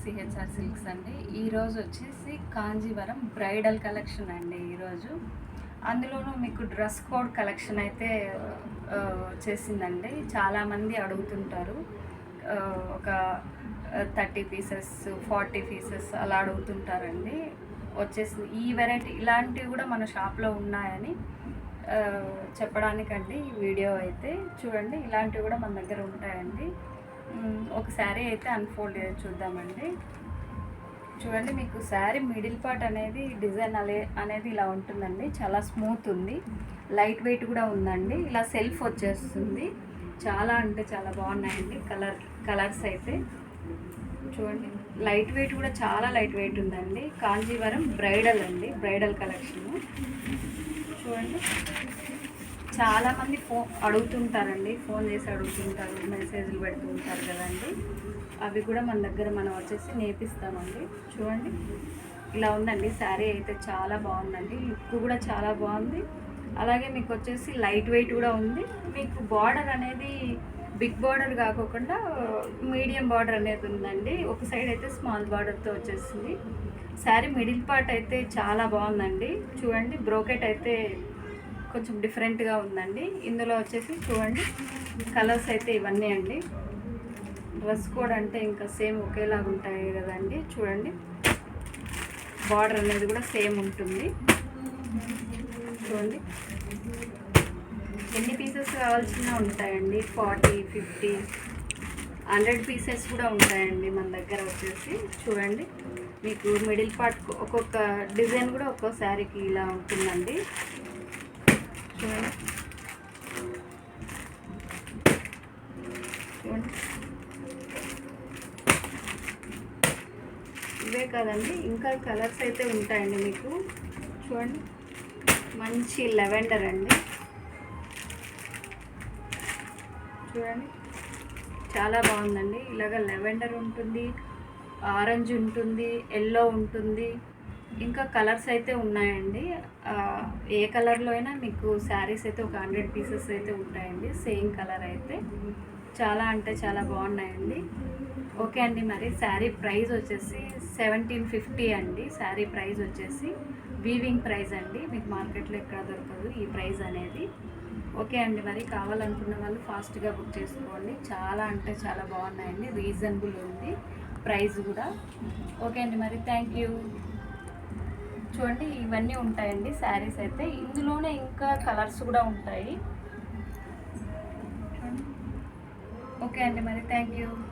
CHR silks అండి. ఈరోజు వచ్చేసి కాంజీవరం బ్రైడల్ కలెక్షన్ అండి. ఈరోజు అందులోనూ మీకు డ్రెస్ కోడ్ కలెక్షన్ అయితే వచ్చేసిందండి. చాలామంది అడుగుతుంటారు, ఒక 30 పీసెస్ 40 పీసెస్ అలా అడుగుతుంటారండి. వచ్చేసింది ఈ వెరైటీ. ఇలాంటివి కూడా మన షాప్లో ఉన్నాయని చెప్పడానికండి ఈ వీడియో అయితే. చూడండి, ఇలాంటివి కూడా మన దగ్గర ఉంటాయండి. ఒక శారీ అయితే అన్ఫోల్డ్ చూద్దామండి. చూడండి, మీకు శారీ మిడిల్ పార్ట్ అనేది డిజైన్ అనేది ఇలా ఉంటుందండి. చాలా స్మూత్ ఉంది, లైట్ వెయిట్ కూడా ఉందండి. ఇలా సెల్ఫ్ వచ్చేస్తుంది. చాలా అంటే చాలా బాగున్నాయండి కలర్స్ అయితే. చూడండి, లైట్ వెయిట్ కూడా చాలా లైట్ వెయిట్ ఉందండి. కాంజీవరం బ్రైడల్ అండి, బ్రైడల్ కలెక్షన్. చూడండి, చాలామంది అడుగుతుంటారండి, ఫోన్ చేసి అడుగుతుంటారు, మెసేజ్లు పెడుతుంటారు కదండి. అవి కూడా మన దగ్గర మనం వచ్చేసి నేర్పిస్తామండి. చూడండి, ఇలా ఉందండి శారీ అయితే. చాలా బాగుందండి, లుక్ కూడా చాలా బాగుంది. అలాగే మీకు వచ్చేసి లైట్ వెయిట్ కూడా ఉంది. మీకు బార్డర్ అనేది బిగ్ బార్డర్ కాకుండా మీడియం బార్డర్ అనేది ఉందండి. ఒక సైడ్ అయితే స్మాల్ బార్డర్తో వచ్చేసింది. శారీ మిడిల్ పార్ట్ అయితే చాలా బాగుందండి. చూడండి, బ్రోకెట్ అయితే కొంచెం డిఫరెంట్గా ఉందండి. ఇందులో వచ్చేసి చూడండి, కలర్స్ అయితే ఇవన్నీ అండి. డ్రెస్ కోడ్ అంటే ఇంకా సేమ్ ఒకేలాగా ఉంటాయి కదండి. చూడండి, బార్డర్ అనేది కూడా సేమ్ ఉంటుంది. చూడండి, ఎన్ని పీసెస్ కావాల్సిన ఉంటాయండి. 40, 50, 100 పీసెస్ కూడా ఉంటాయండి మన దగ్గర వచ్చేసి. చూడండి, మీకు మిడిల్ పార్ట్ ఒక్కొక్క డిజైన్ కూడా ఒక్కో శారీకి ఇలా ఉంటుందండి. చూడండి, చూడండి, ఇవే కదండి, ఇంకా కలర్స్ అయితే ఉంటాయండి మీకు. చూడండి, మంచి లెవెండర్ అండి. చూడండి, చాలా బాగుందండి. ఇలాగ లెవెండర్ ఉంటుంది, ఆరెంజ్ ఉంటుంది, ఎల్లో ఉంటుంది, ఇంకా కలర్స్ అయితే ఉన్నాయండి. ఏ కలర్లో అయినా మీకు శారీస్ అయితే ఒక 100 పీసెస్ అయితే ఉంటాయండి, సేమ్ కలర్ అయితే. చాలా అంటే చాలా బాగున్నాయండి. ఓకే అండి, మరి శారీ ప్రైస్ వచ్చేసి 1750 అండి. శారీ ప్రైస్ వచ్చేసి వీవింగ్ ప్రైస్ అండి. మీకు మార్కెట్లో ఎక్కడ దొరకదు ఈ ప్రైస్ అనేది. ఓకే అండి, మరి కావాలనుకున్న వాళ్ళు ఫాస్ట్గా బుక్ చేసుకోండి. చాలా అంటే చాలా బాగున్నాయండి, రీజనబుల్ ఉంది ప్రైస్ కూడా. ఓకే అండి, మరి థ్యాంక్ యూ. చూడండి, ఇవన్నీ ఉంటాయండి శారీస్ అయితే. ఇందులోనే ఇంకా కలర్స్ కూడా ఉంటాయి. ఓకే అండి, మరి థ్యాంక్ యూ.